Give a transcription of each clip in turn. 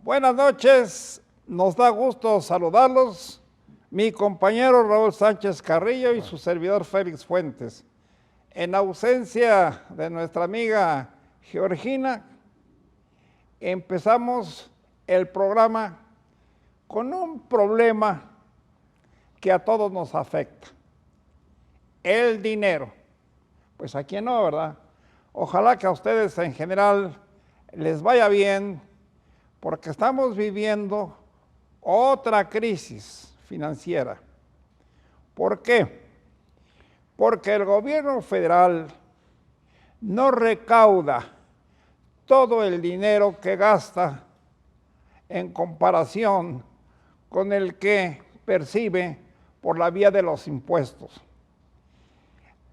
Buenas noches, nos da gusto saludarlos, mi compañero Raúl Sánchez Carrillo y su servidor Félix Fuentes. En ausencia de nuestra amiga Georgina, empezamos el programa con un problema que a todos nos afecta, el dinero. Pues a quién no, ¿verdad? Ojalá que a ustedes en general les vaya bien, porque estamos viviendo otra crisis financiera. ¿Por qué? Porque el gobierno federal no recauda todo el dinero que gasta en comparación con el que percibe por la vía de los impuestos.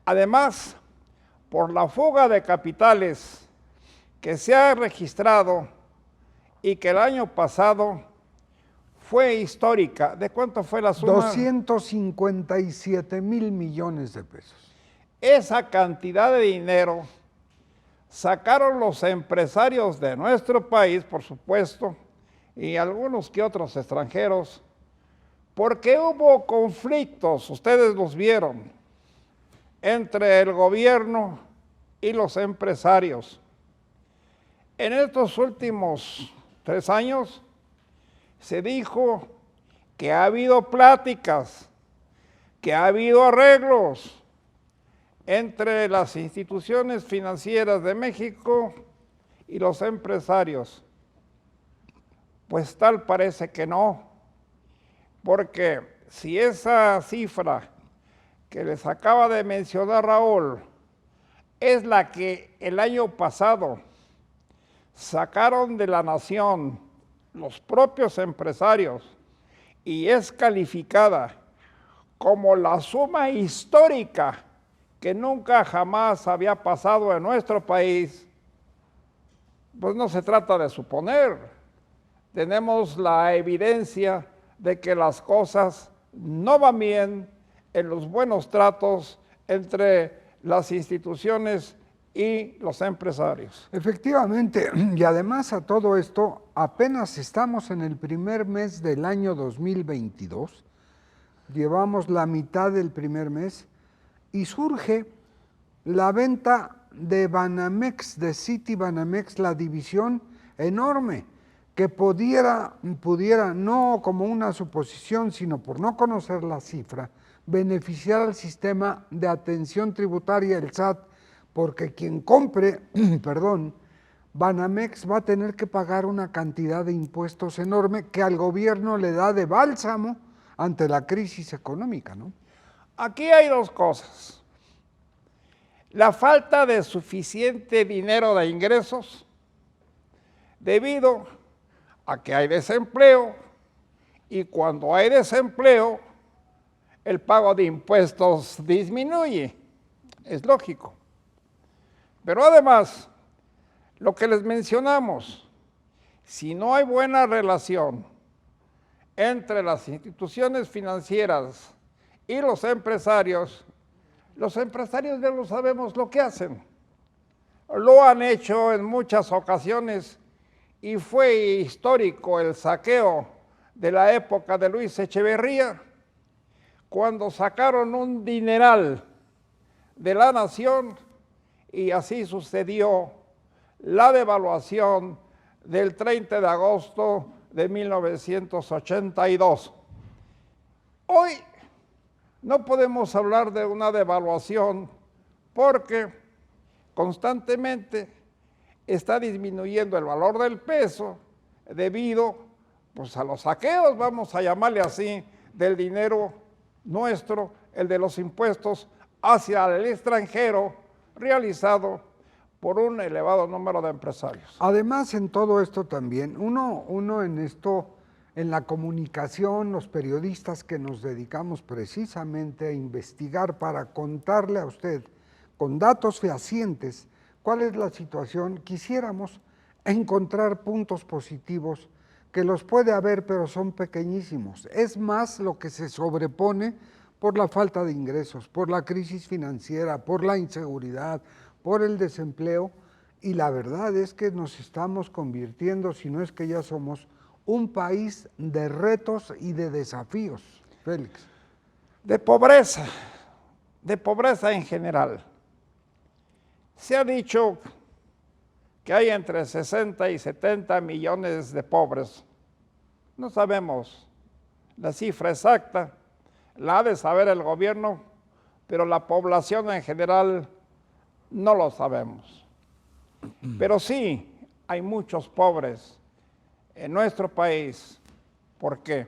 Además, por la fuga de capitales que se ha registrado y que el año pasado fue histórica. ¿De cuánto fue la suma? 257,000 millones de pesos. Esa cantidad de dinero sacaron los empresarios de nuestro país, por supuesto, y algunos que otros extranjeros, porque hubo conflictos, ustedes los vieron, entre el gobierno y los empresarios. En estos últimos 3 años se dijo que ha habido pláticas, que ha habido arreglos entre las instituciones financieras de México y los empresarios. Pues tal parece que no, porque si esa cifra que les acaba de mencionar Raúl es la que el año pasado sacaron de la nación los propios empresarios y es calificada como la suma histórica que nunca jamás había pasado en nuestro país, pues no se trata de suponer. Tenemos la evidencia de que las cosas no van bien en los buenos tratos entre las instituciones y los empresarios. Efectivamente, y además a todo esto, apenas estamos en el primer mes del año 2022, llevamos la mitad del primer mes y surge la venta de Banamex, de Citibanamex, la división enorme que pudiera, no como una suposición, sino por no conocer la cifra, beneficiar al sistema de atención tributaria, el SAT, porque quien compre, Banamex va a tener que pagar una cantidad de impuestos enorme que al gobierno le da de bálsamo ante la crisis económica, ¿no? Aquí hay dos cosas. La falta de suficiente dinero de ingresos debido a que hay desempleo y cuando hay desempleo el pago de impuestos disminuye, es lógico. Pero además, lo que les mencionamos, si no hay buena relación entre las instituciones financieras y los empresarios ya no sabemos lo que hacen. Lo han hecho en muchas ocasiones y fue histórico el saqueo de la época de Luis Echeverría, cuando sacaron un dineral de la nación y así sucedió la devaluación del 30 de agosto de 1982. Hoy no podemos hablar de una devaluación porque constantemente está disminuyendo el valor del peso debido a los saqueos, vamos a llamarle así, del dinero nuestro, el de los impuestos hacia el extranjero, realizado por un elevado número de empresarios. Además, en todo esto también, uno en esto, en la comunicación, los periodistas que nos dedicamos precisamente a investigar para contarle a usted, con datos fehacientes, cuál es la situación, quisiéramos encontrar puntos positivos que los puede haber, pero son pequeñísimos. Es más lo que se sobrepone por la falta de ingresos, por la crisis financiera, por la inseguridad, por el desempleo, y la verdad es que nos estamos convirtiendo, si no es que ya somos, un país de retos y de desafíos, Félix. De pobreza en general. Se ha dicho que hay entre 60 y 70 millones de pobres. No sabemos la cifra exacta, la ha de saber el gobierno, pero la población en general no lo sabemos. Pero sí, hay muchos pobres en nuestro país. ¿Por qué?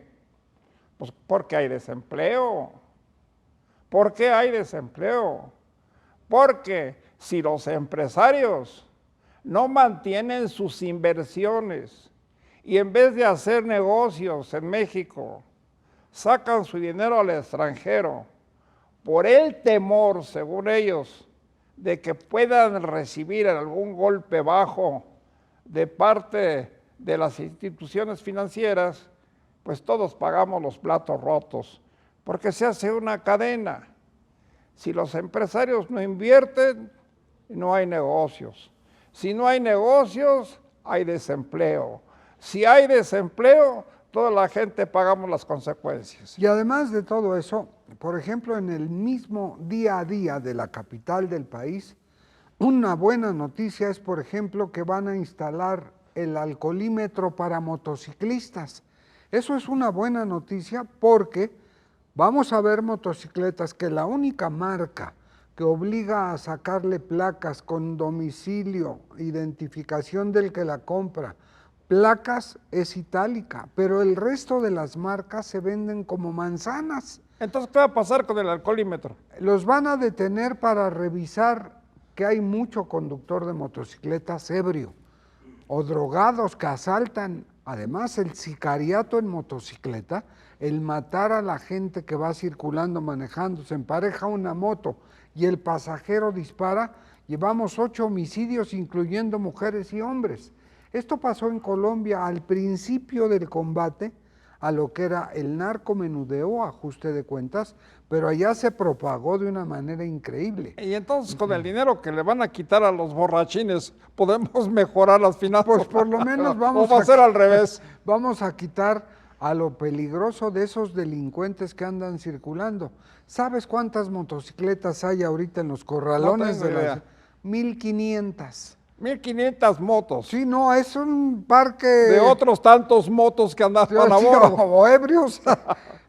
Pues porque hay desempleo. ¿Por qué hay desempleo? Porque si los empresarios no mantienen sus inversiones y en vez de hacer negocios en México, sacan su dinero al extranjero por el temor, según ellos, de que puedan recibir algún golpe bajo de parte de las instituciones financieras, pues todos pagamos los platos rotos, porque se hace una cadena. Si los empresarios no invierten, no hay negocios. Si no hay negocios, hay desempleo. Si hay desempleo, toda la gente pagamos las consecuencias. Y además de todo eso, por ejemplo, en el mismo día a día de la capital del país, una buena noticia es, por ejemplo, que van a instalar el alcoholímetro para motociclistas. Eso es una buena noticia porque vamos a ver motocicletas que la única marca que obliga a sacarle placas con domicilio, identificación del que la compra, placas es itálica, pero el resto de las marcas se venden como manzanas. Entonces, ¿qué va a pasar con el alcoholímetro? Los van a detener para revisar que hay mucho conductor de motocicletas ebrio o drogados que asaltan. Además, el sicariato en motocicleta, el matar a la gente que va circulando, manejando, se empareja una moto y el pasajero dispara, llevamos 8 homicidios, incluyendo mujeres y hombres. Esto pasó en Colombia al principio del combate a lo que era el narcomenudeo, ajuste de cuentas, pero allá se propagó de una manera increíble. Y entonces con el dinero que le van a quitar a los borrachines, ¿podemos mejorar las finanzas? Pues por lo menos ¿O va a ser al revés? Vamos a quitar a lo peligroso de esos delincuentes que andan circulando. ¿Sabes cuántas motocicletas hay ahorita en los corralones de las 1,500? 1,500 motos. Sí, no, es un parque... De otros tantos motos que andaban a bordo. O ebrios.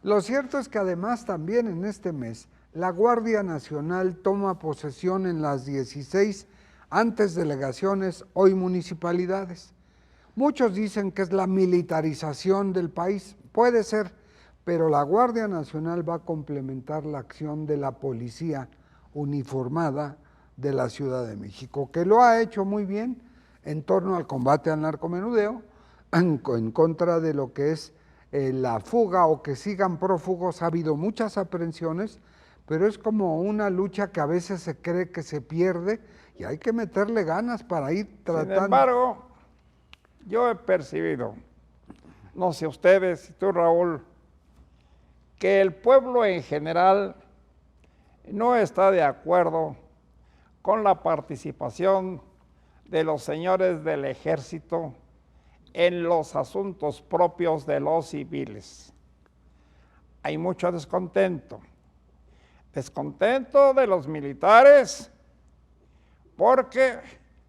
Lo cierto es que además también en este mes la Guardia Nacional toma posesión en las 16 antes delegaciones, hoy municipalidades. Muchos dicen que es la militarización del país, puede ser, pero la Guardia Nacional va a complementar la acción de la policía uniformada de la Ciudad de México, que lo ha hecho muy bien en torno al combate al narcomenudeo, en contra de lo que es la fuga o que sigan prófugos. Ha habido muchas aprehensiones, pero es como una lucha que a veces se cree que se pierde y hay que meterle ganas para ir tratando. Sin embargo, yo he percibido, no sé ustedes y tú, Raúl, que el pueblo en general no está de acuerdo con la participación de los señores del ejército en los asuntos propios de los civiles. Hay mucho descontento. Descontento de los militares porque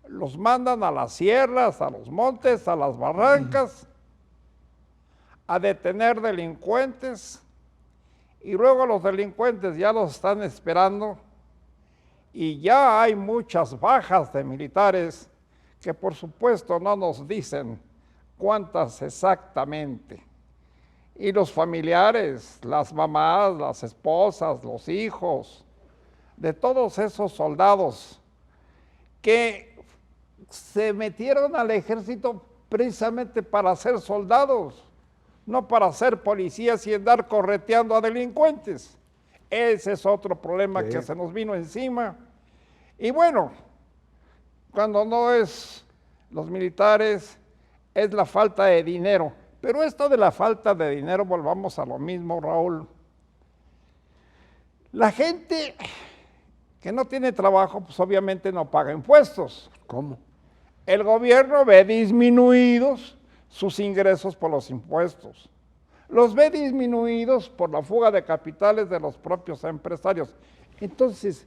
los mandan a las sierras, a los montes, a las barrancas, a detener delincuentes, y luego los delincuentes ya los están esperando y ya hay muchas bajas de militares que por supuesto no nos dicen cuántas exactamente. Y los familiares, las mamás, las esposas, los hijos, de todos esos soldados que se metieron al ejército precisamente para ser soldados, no para ser policías y andar correteando a delincuentes. Ese es otro problema que se nos vino encima. Y bueno, cuando no es los militares, es la falta de dinero. Pero esto de la falta de dinero, volvamos a lo mismo, Raúl. La gente que no tiene trabajo, pues obviamente no paga impuestos. ¿Cómo? El gobierno ve disminuidos sus ingresos por los impuestos. Los ve disminuidos por la fuga de capitales de los propios empresarios. Entonces,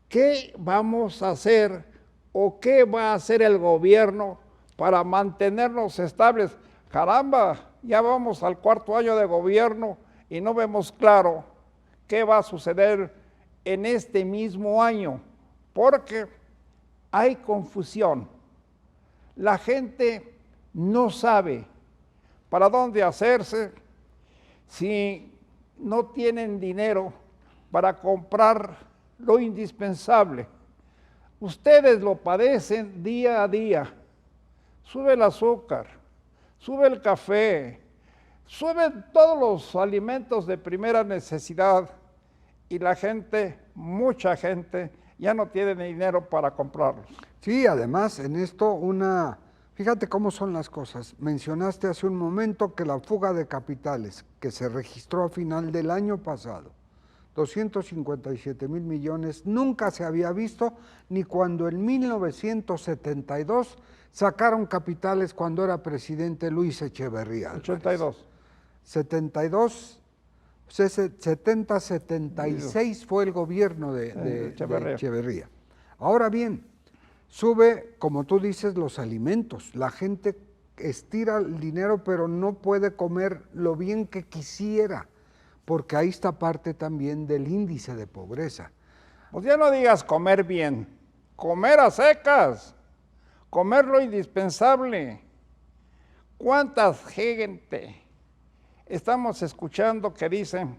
¿qué vamos a hacer o qué va a hacer el gobierno para mantenernos estables? Caramba, ya vamos al 4º año de gobierno y no vemos claro qué va a suceder en este mismo año, porque hay confusión. La gente no sabe para dónde hacerse si no tienen dinero para comprar lo indispensable. Ustedes lo padecen día a día. Sube el azúcar, sube el café, suben todos los alimentos de primera necesidad y la gente, mucha gente, ya no tiene dinero para comprarlos. Sí, además en esto fíjate cómo son las cosas. Mencionaste hace un momento que la fuga de capitales que se registró a final del año pasado, 257,000 millones, nunca se había visto ni cuando en 1972 sacaron capitales cuando era presidente Luis Echeverría. 82. 72, 70, 76 fue el gobierno de Echeverría. Ahora bien, sube, como tú dices, los alimentos. La gente estira el dinero, pero no puede comer lo bien que quisiera, porque ahí está parte también del índice de pobreza. Pues ya no digas comer bien, comer a secas, comer lo indispensable. ¿Cuánta gente estamos escuchando que dicen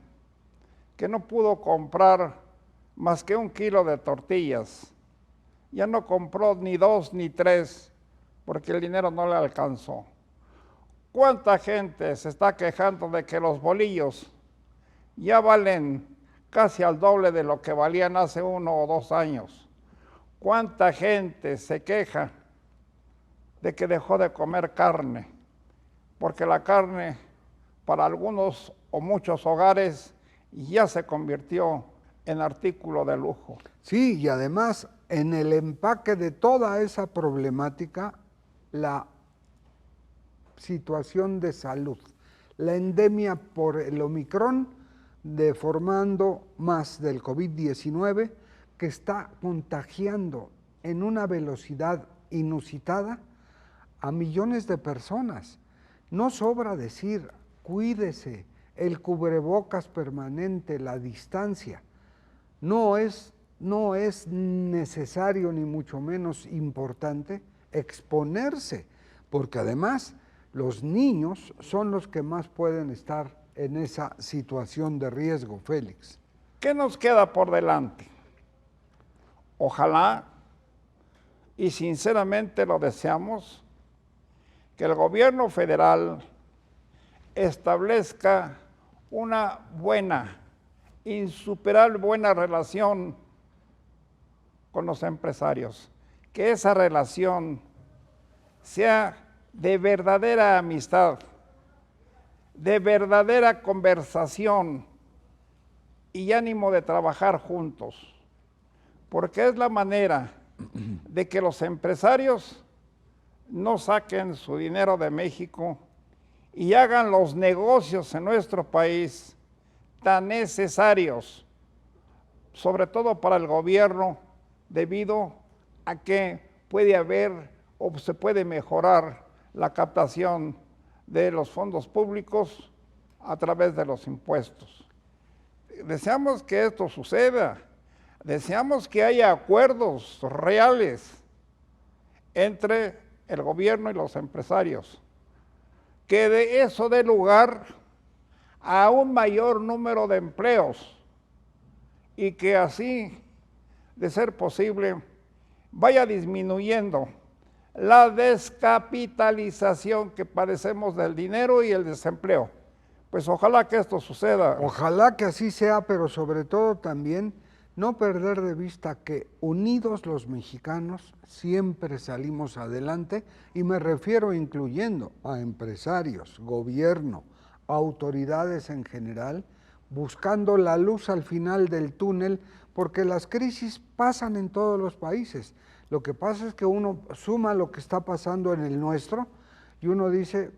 que no pudo comprar más que 1 kilo de tortillas? Ya no compró ni 2 ni 3 porque el dinero no le alcanzó. ¿Cuánta gente se está quejando de que los bolillos ya valen casi al doble de lo que valían hace 1 o 2 años? ¿Cuánta gente se queja de que dejó de comer carne? Porque la carne para algunos o muchos hogares ya se convirtió en artículo de lujo. Sí, y además en el empaque de toda esa problemática, la situación de salud, la endemia por el Omicron, deformando más del COVID-19, que está contagiando en una velocidad inusitada a millones de personas. No sobra decir, cuídese, el cubrebocas permanente, la distancia. No es necesario ni mucho menos importante exponerse, porque además los niños son los que más pueden estar en esa situación de riesgo, Félix. ¿Qué nos queda por delante? Ojalá, y sinceramente lo deseamos, que el gobierno federal establezca una buena, insuperable buena relación con los empresarios, que esa relación sea de verdadera amistad, de verdadera conversación y ánimo de trabajar juntos, porque es la manera de que los empresarios no saquen su dinero de México y hagan los negocios en nuestro país tan necesarios, sobre todo para el gobierno, debido a que puede haber o se puede mejorar la captación de los fondos públicos a través de los impuestos. Deseamos que esto suceda, deseamos que haya acuerdos reales entre el gobierno y los empresarios, que de eso dé lugar a un mayor número de empleos y que así, de ser posible, vaya disminuyendo la descapitalización que padecemos del dinero y el desempleo. Pues ojalá que esto suceda. Ojalá que así sea, pero sobre todo también no perder de vista que unidos los mexicanos siempre salimos adelante, y me refiero incluyendo a empresarios, gobierno, autoridades en general, buscando la luz al final del túnel, porque las crisis pasan en todos los países. Lo que pasa es que uno suma lo que está pasando en el nuestro y Y uno dice,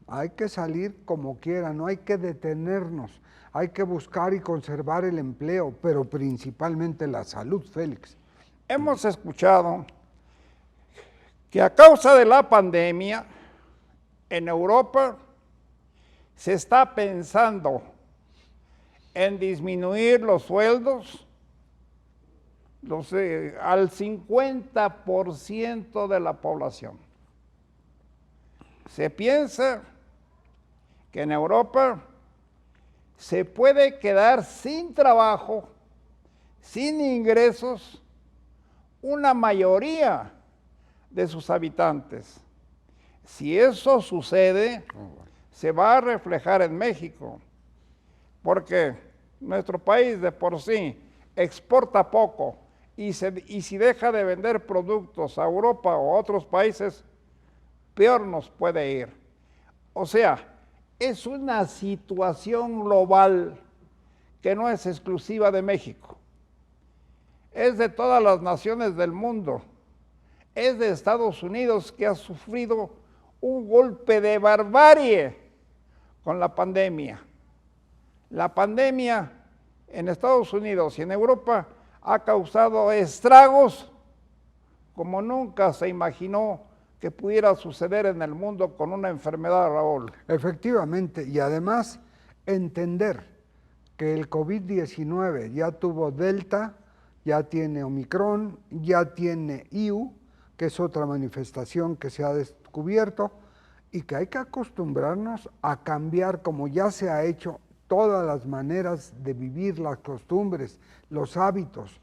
hay que salir como quiera, no hay que detenernos, hay que buscar y conservar el empleo, pero principalmente la salud, Félix. Hemos escuchado que a causa de la pandemia, en Europa se está pensando en disminuir los sueldos al 50% de la población. Se piensa que en Europa se puede quedar sin trabajo, sin ingresos, una mayoría de sus habitantes. Si eso sucede, se va a reflejar en México, porque nuestro país de por sí exporta poco y si deja de vender productos a Europa o a otros países, peor nos puede ir. O sea, es una situación global que no es exclusiva de México. Es de todas las naciones del mundo. Es de Estados Unidos, que ha sufrido un golpe de barbarie con la pandemia. La pandemia en Estados Unidos y en Europa ha causado estragos como nunca se imaginó que pudiera suceder en el mundo con una enfermedad, Raúl. Efectivamente, y además entender que el COVID-19 ya tuvo Delta, ya tiene Omicron, ya tiene IU, que es otra manifestación que se ha descubierto, y que hay que acostumbrarnos a cambiar, como ya se ha hecho, todas las maneras de vivir, las costumbres, los hábitos,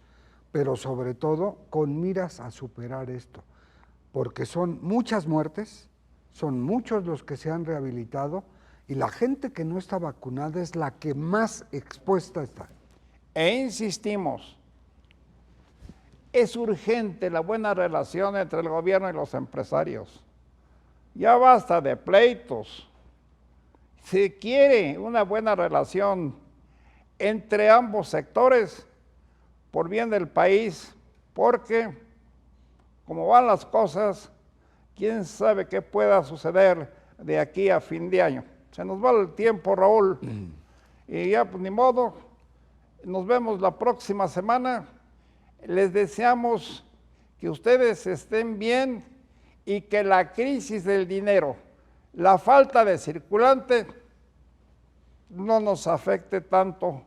pero sobre todo con miras a superar esto, porque son muchas muertes, son muchos los que se han rehabilitado, y la gente que no está vacunada es la que más expuesta está. E insistimos, es urgente la buena relación entre el gobierno y los empresarios. Ya basta de pleitos. Se quiere una buena relación entre ambos sectores por bien del país, porque como van las cosas, quién sabe qué pueda suceder de aquí a fin de año. Se nos va el tiempo, Raúl, y ya pues ni modo, nos vemos la próxima semana. Les deseamos que ustedes estén bien y que la crisis del dinero, la falta de circulante, no nos afecte tanto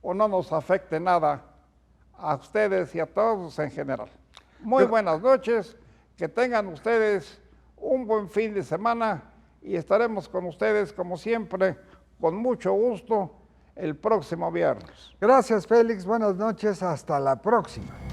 o no nos afecte nada a ustedes y a todos en general. Muy buenas noches, que tengan ustedes un buen fin de semana y estaremos con ustedes como siempre, con mucho gusto, el próximo viernes. Gracias, Félix, buenas noches, hasta la próxima.